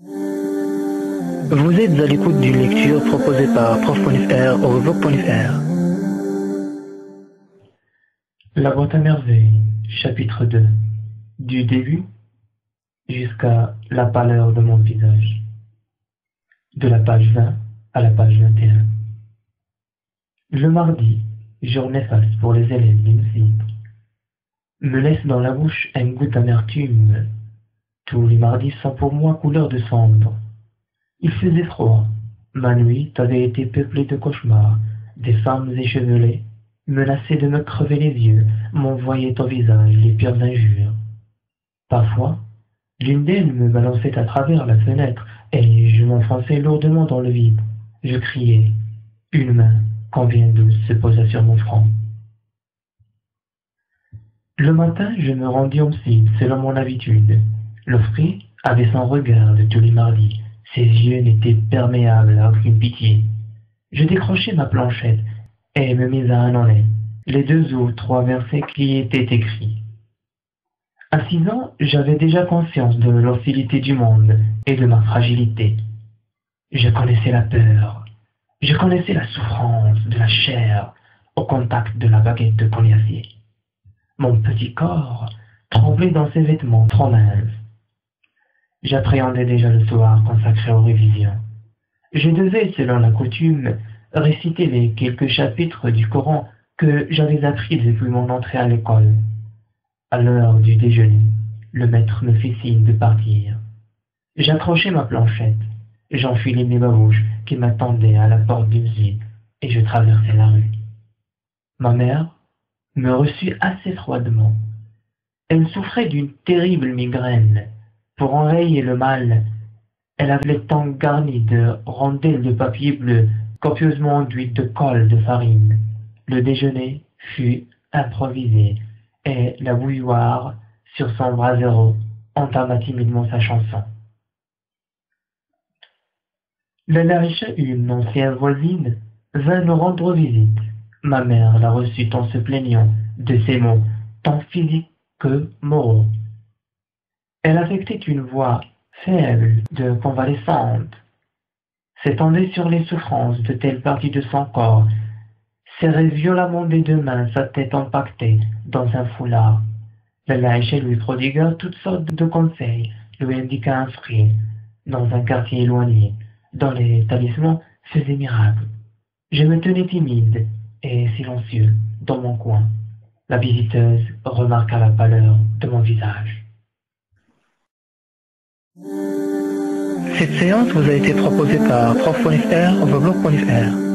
Vous êtes à l'écoute d'une lecture proposée par prof.fr au blog.fr. La boîte à merveilles, chapitre 2. Du début jusqu'à la pâleur de mon visage. De la page 20 à la page 21. Le mardi, jour néfaste pour les élèves d'INSEE, me laisse dans la bouche un goût d'amertume. Tous les mardis sont pour moi couleur de cendre. Il faisait froid. Ma nuit avait été peuplée de cauchemars. Des femmes échevelées, menacées de me crever les yeux, m'envoyaient au visage les pires injures. Parfois, l'une d'elles me balançait à travers la fenêtre et je m'enfonçais lourdement dans le vide. Je criais. Une main, combien douce, se posa sur mon front. Le matin, je me rendis au psy, selon mon habitude. L'offrier avait son regard de tous les mardis. Ses yeux n'étaient perméables à aucune pitié. Je décrochai ma planchette et me mis à annoncer les 2 ou 3 versets qui y étaient écrits. À 6 ans, j'avais déjà conscience de l'hostilité du monde et de ma fragilité. Je connaissais la peur, je connaissais la souffrance de la chair au contact de la baguette de cognacier. Mon petit corps tremblait dans ses vêtements trop minces. J'appréhendais déjà le soir consacré aux révisions. Je devais, selon la coutume, réciter les quelques chapitres du Coran que j'avais appris depuis mon entrée à l'école. À l'heure du déjeuner, le maître me fit signe de partir. J'accrochai ma planchette, j'enfilai mes babouches qui m'attendaient à la porte du musée et je traversai la rue. Ma mère me reçut assez froidement. Elle souffrait d'une terrible migraine. Pour enrayer le mal, elle avait les tempes garnies de rondelles de papier bleu, copieusement enduites de colle de farine. Le déjeuner fut improvisé, et la bouilloire, sur son brasero, entama timidement sa chanson. La Laïcha, une ancienne voisine, vint nous rendre visite. Ma mère la reçut en se plaignant de ses maux, tant physiques que moraux. Elle affectait une voix faible de convalescente, s'étendait sur les souffrances de telle partie de son corps, serrait violemment des 2 mains sa tête empaquetée dans un foulard. La Laïcha lui prodigua toutes sortes de conseils, lui indiqua un frère dans un quartier éloigné, dont les talismans faisaient miracle. Je me tenais timide et silencieux dans mon coin. La visiteuse remarqua la pâleur de mon visage. Cette séance vous a été proposée par prof.fr au blog.fr.